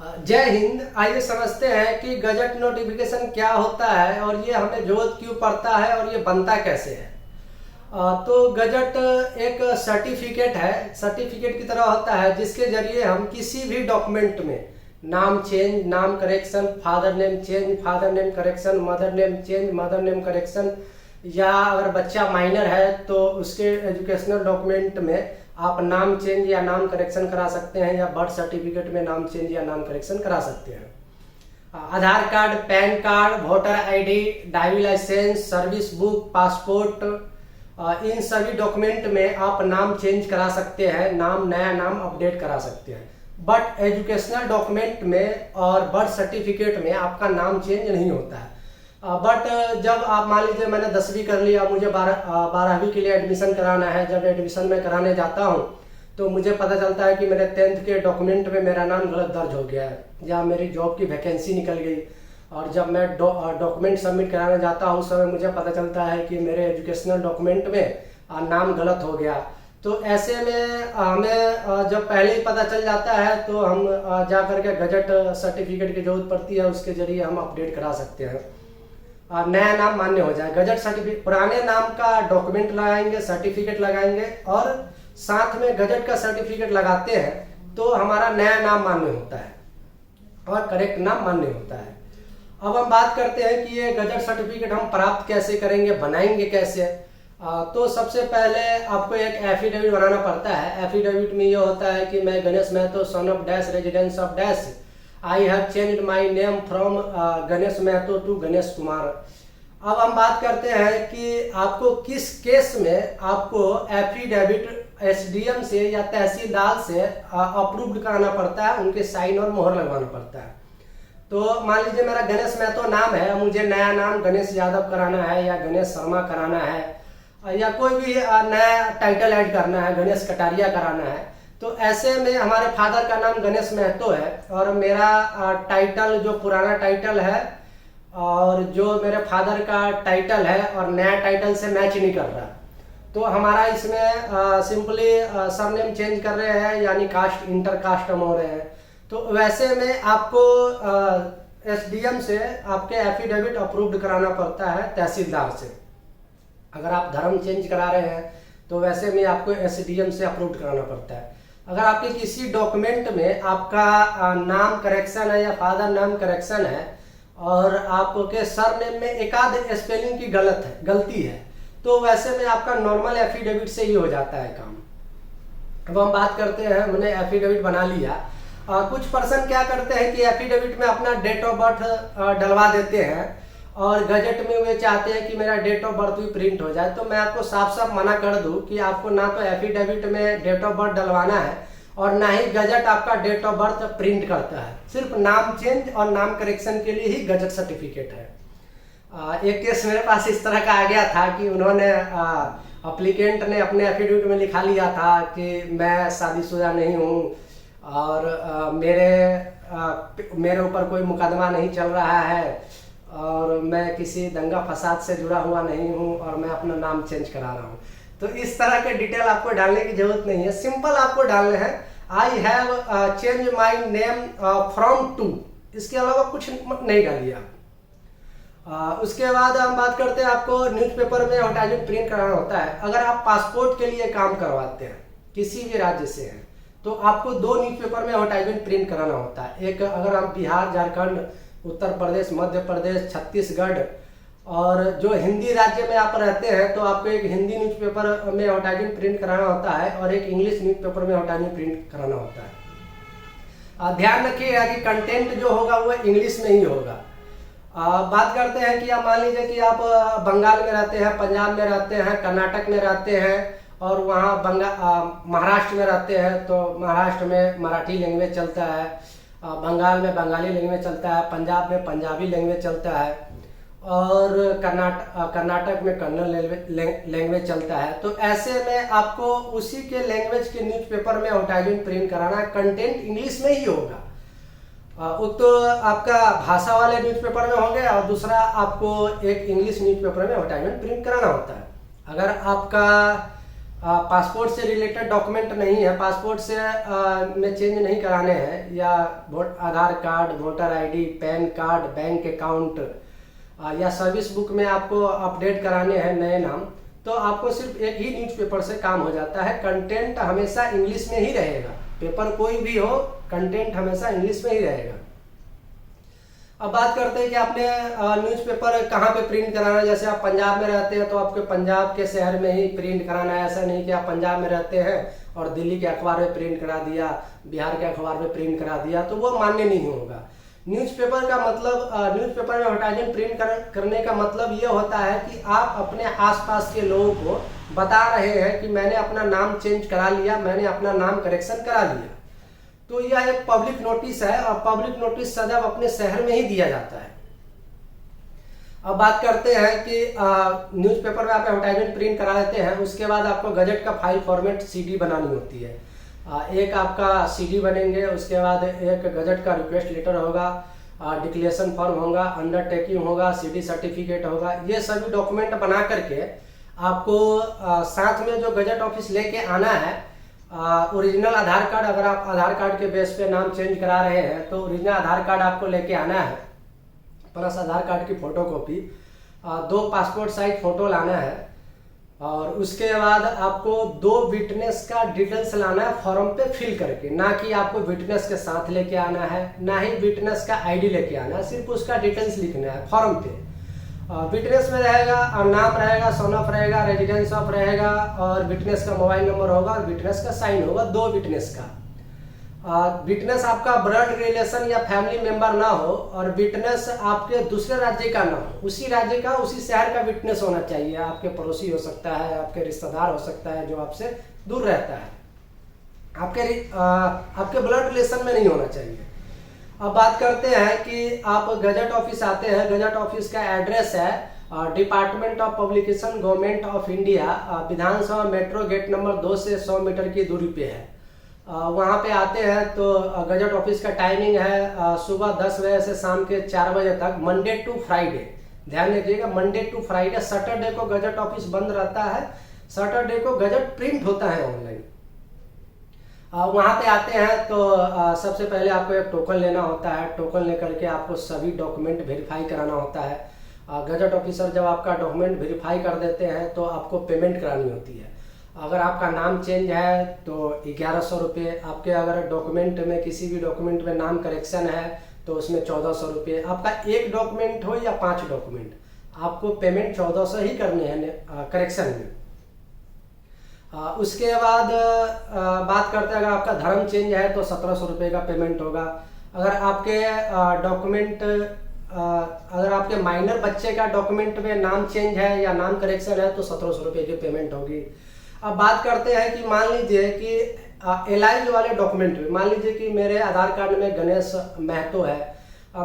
जय हिंद। आइए समझते हैं कि गजट नोटिफिकेशन क्या होता है और ये हमें जरूरत क्यों पड़ता है और ये बनता कैसे है। तो गजट एक सर्टिफिकेट है, सर्टिफिकेट की तरह होता है जिसके जरिए हम किसी भी डॉक्यूमेंट में नाम चेंज, नाम correction, father name change, father name correction, mother name change, mother name correction, या अगर बच्चा माइनर है तो उसके एजुकेशनल डॉक्यूमेंट में आप नाम चेंज या नाम करेक्शन करा सकते हैं, या बर्थ सर्टिफिकेट में नाम चेंज या नाम करेक्शन करा सकते हैं। Aadhaar card, PAN card, voter ID, driving licence, service book, passport, इन सभी डॉक्यूमेंट में आप नाम चेंज करा सकते हैं, नया नाम अपडेट करा सकते हैं। बट एजुकेशनल डॉक्यूमेंट में और बर्थ सर्टिफिकेट में आपका नाम चेंज नहीं होता है। बट जब आप मान लीजिए मैंने 10वीं कर लिया, मुझे 12वीं के लिए एडमिशन कराना है। जब एडमिशन में कराने जाता हूँ तो मुझे पता चलता है कि मेरे 10th के डॉक्यूमेंट में मेरा नाम गलत दर्ज हो गया है, या मेरी जॉब की वैकेंसी निकल गई। और जब मैं डॉक्यूमेंट सबमिट कराने जाता हूँ उस समय मुझे पता चलता है कि मेरे एजुकेशनल डॉक्यूमेंट में नाम गलत हो गया। तो ऐसे में हमें जब पहले ही पता चल जाता है तो हम जा करके गजट सर्टिफिकेट की जरूरत पड़ती है, उसके जरिए हम अपडेट करा सकते हैं, नया नाम मान्य हो जाए। गजट सर्टिफिकेट, पुराने नाम का डॉक्यूमेंट लगाएंगे, सर्टिफिकेट लगाएंगे और साथ में गजट का सर्टिफिकेट लगाते हैं तो हमारा नया नाम मान्य होता है और करेक्ट नाम मान्य होता है। अब हम बात करते हैं कि ये गजट सर्टिफिकेट हम प्राप्त कैसे करेंगे, बनाएंगे कैसे। तो सबसे पहले आपको एक एफिडेविट बनाना पड़ता है। एफिडेविट में ये होता है कि मैं Ganesh Mahato, son of dash, residence of dash, I have changed my name from Ganesh Mahato to Ganesh Kumar. अब हम बात करते हैं कि आपको किस केस में आपको एफिडेविट एसडीएम से या तहसीलदार से अप्रूव्ड कराना पड़ता है, उनके साइन और मोहर लगवाना पड़ता है। तो मान लीजिए मेरा गणेश महतो नाम है, मुझे नया नाम गणेश यादव कराना है या गणेश शर्मा कराना है, या कोई भी नया टाइटल ऐड करना है, गणेश कटारिया कराना है। तो ऐसे में हमारे फादर का नाम गणेश महतो है और मेरा टाइटल जो पुराना टाइटल है और जो मेरे फादर का टाइटल है और नया टाइटल से मैच नहीं कर रहा, तो हमारा इसमें सिंपली सरनेम चेंज कर रहे हैं, यानी कास्ट इंटर कास्ट हम हो रहे हैं। तो वैसे में आपको एसडीएम से आपके एफिडेविट अप्रूव्ड कराना पड़ता है तहसीलदार से। अगर आप धर्म चेंज करा रहे हैं तो वैसे में आपको एसडीएम से अप्रूव्ड कराना पड़ता है। अगर आपके किसी डॉक्यूमेंट में आपका नाम करेक्शन है या फादर नाम करेक्शन है और आपके सरनेम में एक आध स्पेलिंग की गलती है, तो वैसे में आपका नॉर्मल एफिडेविट से ही हो जाता है काम। अब हम बात करते हैं, हमने एफिडेविट बना लिया। कुछ पर्सन क्या करते हैं कि एफिडेविट में अपना डेट ऑफ बर्थ डलवा देते हैं और गजट में वे चाहते हैं कि मेरा डेट ऑफ बर्थ भी प्रिंट हो जाए। तो मैं आपको साफ साफ मना कर दूं कि आपको ना तो एफिडेविट में डेट ऑफ बर्थ डलवाना है और ना ही गजट आपका डेट ऑफ बर्थ प्रिंट करता है। सिर्फ नाम चेंज और नाम करेक्शन के लिए ही गजट सर्टिफिकेट है। एक केस मेरे पास इस तरह का आ गया था कि उन्होंने अप्लीकेंट ने अपने एफिडेविट में लिखा लिया था कि मैं शादीशुदा नहीं हूँ और मेरे ऊपर कोई मुकदमा नहीं चल रहा है और मैं किसी दंगा फसाद से जुड़ा हुआ नहीं हूं और मैं अपना नाम चेंज करा रहा हूं। तो इस तरह के डिटेल आपको डालने की जरूरत नहीं है, सिंपल आपको डालने हैं I have change my name from to, इसके अलावा कुछ नहीं डालिए आप। उसके बाद हम बात करते हैं, आपको न्यूज़पेपर में एडवर्टाइजमेंट प्रिंट कराना होता है। अगर आप पासपोर्ट के लिए काम करवाते हैं, किसी भी राज्य से हैं, तो आपको 2 न्यूज़पेपर में एडवर्टाइजमेंट प्रिंट कराना होता है। एक अगर आप बिहार, झारखंड, उत्तर प्रदेश, मध्य प्रदेश, छत्तीसगढ़ और जो हिंदी राज्य में आप रहते हैं तो आपको एक हिंदी न्यूज़पेपर में एडवर्टाइजमेंट प्रिंट कराना होता है और एक इंग्लिश न्यूज़पेपर में एडवर्टाइजमेंट प्रिंट कराना होता है। ध्यान रखिएगा कि कंटेंट जो होगा वो इंग्लिश में ही होगा। बात करते हैं कि आप मान लीजिए कि आप बंगाल में रहते हैं, पंजाब में रहते हैं, कर्नाटक में रहते हैं और वहाँ महाराष्ट्र में रहते हैं, तो महाराष्ट्र में मराठी लैंग्वेज चलता है, बंगाल में बंगाली लैंग्वेज चलता है, पंजाब में पंजाबी लैंग्वेज चलता है और कर्नाटक में कन्नड़ लैंग्वेज चलता है। तो ऐसे में आपको उसी के लैंग्वेज के न्यूज़पेपर में एडवर्टाइजमेंट प्रिंट कराना है, कंटेंट इंग्लिश में ही होगा। तो आपका भाषा वाले न्यूज़पेपर में हो गया और दूसरा आपको एक इंग्लिश न्यूज़पेपर में एडवर्टाइजमेंट प्रिंट कराना होता है। अगर आपका पासपोर्ट से रिलेटेड डॉक्यूमेंट नहीं है, पासपोर्ट से में चेंज नहीं कराने हैं, या Aadhaar card, voter ID, PAN card, bank account या सर्विस बुक में आपको अपडेट कराने हैं नए नाम, तो आपको सिर्फ एक ही न्यूज़पेपर से काम हो जाता है। कंटेंट हमेशा इंग्लिश में ही रहेगा, पेपर कोई भी हो, कंटेंट हमेशा इंग्लिश में ही रहेगा। अब बात करते हैं कि आपने न्यूज़पेपर कहाँ पे प्रिंट कराना है। जैसे आप पंजाब में रहते हैं तो आपके पंजाब के शहर में ही प्रिंट कराना है। ऐसा नहीं कि आप पंजाब में रहते हैं और दिल्ली के अखबार में प्रिंट करा दिया, बिहार के अखबार में प्रिंट करा दिया, तो वो मान्य नहीं होगा। न्यूज़पेपर का मतलब, न्यूज़पेपर में एडवर्टाइजमेंट प्रिंट करने का मतलब ये होता है कि आप अपने आसपास के लोगों को बता रहे हैं कि मैंने अपना नाम चेंज करा लिया, मैंने अपना नाम करेक्शन करा लिया। तो यह एक पब्लिक नोटिस है और पब्लिक नोटिस सदैव अपने शहर में ही दिया जाता है। अब बात करते हैं कि न्यूज़पेपर में आप एडवर्टाइजमेंट प्रिंट करा लेते हैं, उसके बाद आपको गजट का फाइल फॉर्मेट सीडी बनानी होती है। एक आपका सीडी बनेंगे, उसके बाद एक गजट का रिक्वेस्ट लेटर होगा, डिक्लेरेशन फॉर्म होगा, अंडरटेकिंग होगा, सीडी सर्टिफिकेट होगा। ये सभी डॉक्यूमेंट बना करके आपको साथ में जो गजट ऑफिस लेके आना है, ओरिजिनल आधार कार्ड, अगर आप आधार कार्ड के बेस पे नाम चेंज करा रहे हैं तो ओरिजिनल आधार कार्ड आपको लेके आना है, प्लस आधार कार्ड की फोटोकॉपी, 2 पासपोर्ट साइज फोटो लाना है, और उसके बाद आपको 2 विटनेस का डिटेल्स लाना है फॉर्म पे फिल करके। ना कि आपको विटनेस के साथ लेके आना है, ना ही विटनेस का आईडी लेके आना है, सिर्फ उसका डिटेल्स लिखना है फॉर्म पे। विटनेस में रहेगा नाम रहेगा, सन ऑफ रहेगा, रेजिडेंस ऑफ रहेगा, और विटनेस का मोबाइल नंबर होगा, और विटनेस का साइन होगा, 2 विटनेस का। विटनेस आपका ब्लड रिलेशन या फैमिली मेंबर ना हो, और विटनेस आपके दूसरे राज्य का ना हो, उसी राज्य का, उसी शहर का विटनेस होना चाहिए। आपके पड़ोसी हो सकता है, आपके रिश्तेदार हो सकता है जो आपसे दूर रहता है, आपके ब्लड रिलेशन में नहीं होना चाहिए। अब बात करते हैं कि आप गजट ऑफिस आते हैं। गजट ऑफिस का एड्रेस है department of publication, government of India, Vidhan Sabha metro gate number 2 से 100 मीटर की दूरी पे है। वहाँ पे आते हैं तो गजट ऑफिस का टाइमिंग है सुबह 10 बजे से शाम के 4 बजे तक, मंडे टू फ्राइडे। ध्यान रखिएगा, मंडे टू फ्राइडे। सैटरडे को गजट ऑफिस बंद रहता है, सैटरडे को गजट प्रिंट होता है ऑनलाइन। वहाँ पे आते हैं तो सबसे पहले आपको एक टोकन लेना होता है। टोकन लेकर के आपको सभी डॉक्यूमेंट वेरीफाई कराना होता है। गजट ऑफिसर जब आपका डॉक्यूमेंट वेरीफाई कर देते हैं तो आपको पेमेंट करानी होती है। अगर आपका नाम चेंज है तो 1100 रुपये, आपके अगर डॉक्यूमेंट में किसी भी डॉक्यूमेंट में नाम करेक्शन है तो उसमें 1400 रुपये। आपका एक डॉक्यूमेंट हो या 5 डॉक्यूमेंट, आपको पेमेंट 1400 ही करने हैं करेक्शन में। उसके बाद बात करते हैं, अगर आपका धर्म चेंज है तो 1700 रुपये का पेमेंट होगा। अगर आपके डॉक्यूमेंट, अगर आपके माइनर बच्चे का डॉक्यूमेंट में नाम चेंज है या नाम करेक्शन है तो 1700 रुपये की पेमेंट होगी। अब बात करते हैं कि मान लीजिए कि एलाइज वाले डॉक्यूमेंट में, मान लीजिए कि मेरे आधार कार्ड में गणेश महतो है,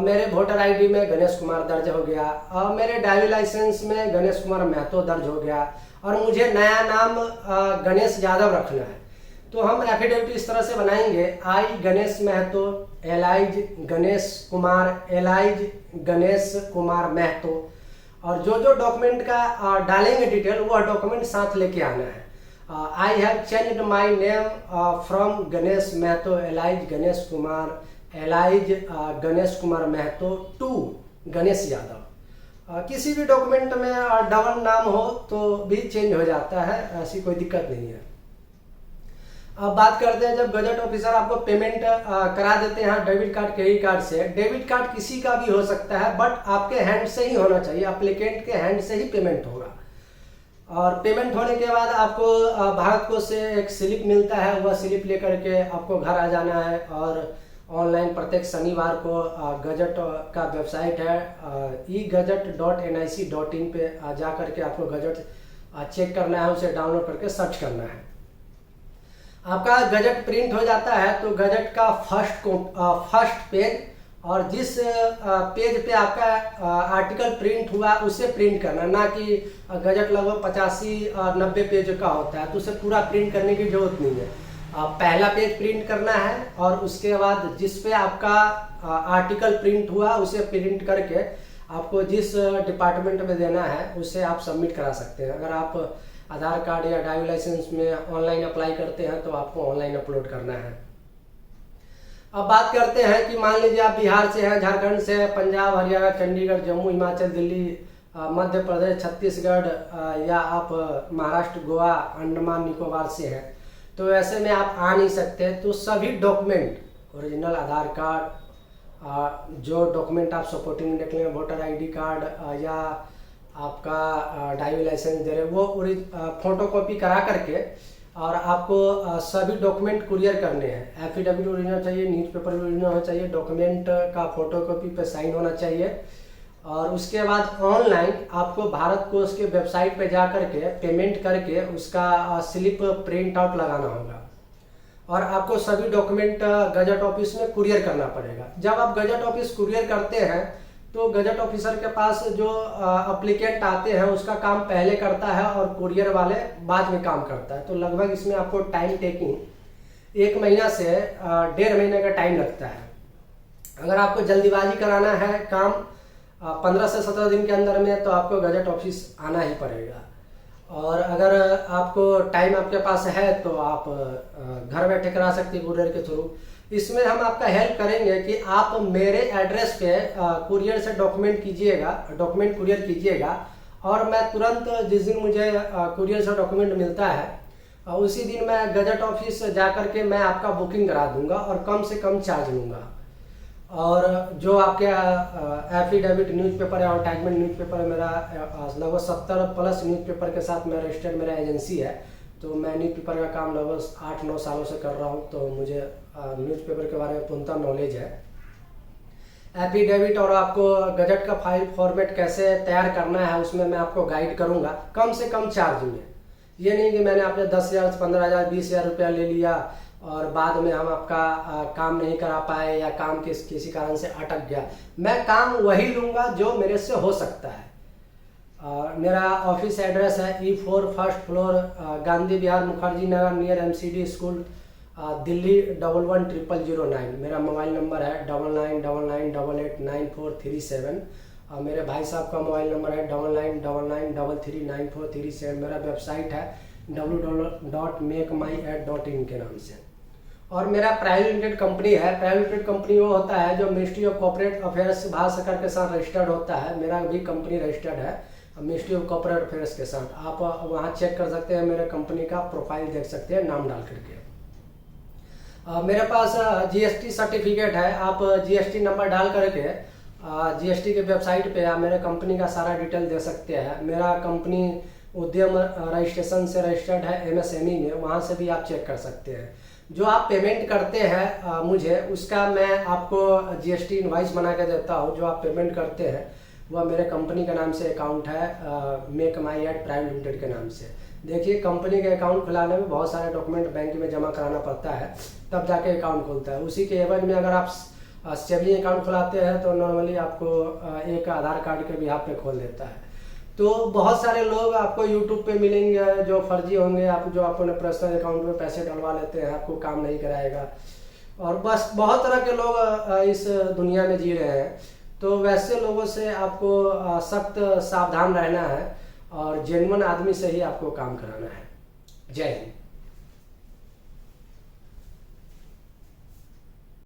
मेरे वोटर आईडी में गणेश कुमार दर्ज हो गया, और मेरे ड्राइविंग लाइसेंस में गणेश कुमार महतो दर्ज हो गया, और मुझे नया नाम गणेश यादव रखना है। तो हम एफिडेविट इस तरह से बनाएंगे, आई गणेश महतो, एलाइज गणेश कुमार, एलाइज गणेश कुमार महतो, और जो जो डॉक्यूमेंट का डालेंगे डिटेल, वह डॉक्यूमेंट साथ लेके आना है। I have changed my name from Ganesh Mahato alias Ganesh Kumar, alias Ganesh Kumar Mahato to Ganesh Yadav. किसी भी डॉक्यूमेंट में डबल नाम हो तो भी चेंज हो जाता है, ऐसी कोई दिक्कत नहीं है। अब बात करते हैं, जब गजट ऑफिसर आपको पेमेंट करा देते हैं डेबिट कार्ड, क्रेडिट कार्ड से। डेबिट कार्ड किसी का भी हो सकता है, बट आपके हैंड से ही होना चाहिए, एप्लीकेंट के हैंड से ही पेमेंट होगा। और पेमेंट होने के बाद आपको भारत कोष से एक स्लिप मिलता है, वह स्लिप लेकर के आपको घर आ जाना है। और ऑनलाइन प्रत्येक शनिवार को गजट का वेबसाइट है egazette.nic.in पे जा करके आपको गजट चेक करना है, उसे डाउनलोड करके सर्च करना है। आपका गजट प्रिंट हो जाता है तो गजट का फर्स्ट पेज और जिस पेज पे आपका आर्टिकल प्रिंट हुआ उसे प्रिंट करना, ना कि गजट लगभग 85-90 पेज का होता है तो उसे पूरा प्रिंट करने की जरूरत नहीं है। पहला पेज प्रिंट करना है और उसके बाद जिस पे आपका आर्टिकल प्रिंट हुआ उसे प्रिंट करके आपको जिस डिपार्टमेंट में देना है उसे आप सबमिट करा सकते हैं। अगर आप आधार कार्ड या ड्राइविंग लाइसेंस में ऑनलाइन अप्लाई करते हैं तो आपको ऑनलाइन अपलोड करना है। अब बात करते हैं कि मान लीजिए आप बिहार से हैं, झारखंड से हैं, पंजाब, हरियाणा, चंडीगढ़, जम्मू, हिमाचल, दिल्ली, मध्य प्रदेश, छत्तीसगढ़ या आप महाराष्ट्र, गोवा, अंडमान निकोबार से हैं, तो ऐसे में आप आ नहीं सकते। तो सभी डॉक्यूमेंट, ओरिजिनल आधार कार्ड, जो डॉक्यूमेंट आप सपोर्टिंग निकले, वोटर आईडी कार्ड या आपका ड्राइविंग लाइसेंस दे रहे, वो फोटोकॉपी करा करके और आपको सभी डॉक्यूमेंट कुरियर करने हैं। एफिडेविट ओरिजिनल चाहिए, न्यूज़पेपर ओरिजिनल होना चाहिए, डॉक्यूमेंट का फोटोकॉपी पे साइन होना चाहिए, और उसके बाद ऑनलाइन आपको भारत कोष के वेबसाइट पे जा करके पेमेंट करके उसका स्लिप प्रिंट आउट लगाना होगा, और आपको सभी डॉक्यूमेंट गजट ऑफिस में कुरियर करना पड़ेगा। जब आप गजट ऑफिस कुरियर करते हैं तो गजट ऑफिसर के पास जो अप्लीकेंट आते हैं उसका काम पहले करता है और कुरियर वाले बाद में काम करता है। तो लगभग इसमें आपको टाइम टेकिंग 1 महीना से 1.5 महीने का टाइम लगता है। अगर आपको जल्दीबाजी कराना है काम 15 से 17 दिन के अंदर में, तो आपको गजट ऑफिस आना ही पड़ेगा। और अगर आपको टाइम आपके पास है तो आप घर बैठे करा सकते हैं कुरियर के थ्रू। इसमें हम आपका हेल्प करेंगे कि आप मेरे एड्रेस पे कुरियर से डॉक्यूमेंट कुरियर कीजिएगा, और मैं तुरंत जिस दिन मुझे कुरियर से डॉक्यूमेंट मिलता है उसी दिन मैं गजट ऑफिस जा कर के मैं आपका बुकिंग करा दूंगा और कम से कम चार्ज लूँगा। और जो आपके एफिडेविट न्यूज़पेपर या अटैचमेंट न्यूज़पेपर, मेरा लगभग 70+ न्यूज़पेपर के साथ मेरा रजिस्टर्ड मेरा एजेंसी है, तो मैं न्यूज़पेपर का काम लगभग 8-9 सालों से कर रहा हूँ, तो मुझे न्यूज़पेपर के बारे में पूर्णतः नॉलेज है। एफिडेविट और आपको गजट का फाइल फॉर्मेट कैसे तैयार करना है उसमें मैं आपको गाइड करूँगा कम से कम चार्ज में। ये नहीं कि मैंने आपने 10,000, 15,000, 20,000 रुपया ले लिया और बाद में हम आपका काम नहीं करा पाए या काम किसी कारण से अटक गया। मैं काम वही लूँगा जो मेरे से हो सकता है। मेरा ऑफिस एड्रेस है E4 फर्स्ट फ्लोर, गांधी विहार, Mukherjee Nagar, near MCD school, Delhi 110009। मेरा मोबाइल नंबर है 9999889437। और मेरे भाई साहब का मोबाइल नंबर है 9999339437। मेरा वेबसाइट है www.makemyadd.in के नाम से। और मेरा प्राइवेट लिमिटेड कंपनी है। प्राइवेट लिमिटेड कंपनी वो होता है जो ministry of corporate affairs Bharat सरकार के साथ रजिस्टर्ड होता है। मेरा भी कंपनी रजिस्टर्ड है मिनिस्ट्री ऑफ कॉर्पोरेट अफेयर्स के साथ। आप वहाँ चेक कर सकते हैं, मेरे कंपनी का प्रोफाइल देख सकते हैं नाम डाल करके। मेरे पास GST सर्टिफिकेट है। आप GST नंबर डाल करके GST के वेबसाइट पे आप मेरे कंपनी का सारा डिटेल दे सकते हैं। मेरा कंपनी उद्यम रजिस्ट्रेशन से रजिस्टर्ड है MSME में, वहाँ से भी आप चेक कर सकते हैं। जो आप पेमेंट करते हैं मुझे, उसका मैं आपको GST इनवाइस बना के देता हूँ। जो आप पेमेंट करते हैं वह मेरे कंपनी के नाम से अकाउंट है मेक माई एड प्राइवेट लिमिटेड के नाम से। देखिए, कंपनी के अकाउंट खुलाने में बहुत सारे डॉक्यूमेंट बैंक में जमा कराना पड़ता है, तब जाके अकाउंट खुलता है। उसी के एवज में अगर आप सेविंग अकाउंट खुलाते हैं तो नॉर्मली आपको एक आधार कार्ड के बिहाफ पे खोल देता है। तो बहुत सारे लोग आपको यूट्यूब पे मिलेंगे जो फर्जी होंगे, आप जो अपने पर्सनल अकाउंट में पैसे डलवा लेते हैं, आपको काम नहीं कराएगा। और बस बहुत तरह के लोग इस दुनिया में जी रहे हैं। तो वैसे लोगों से आपको सख्त सावधान रहना है और जेन्युइन आदमी से ही आपको काम कराना है। जय हिंद।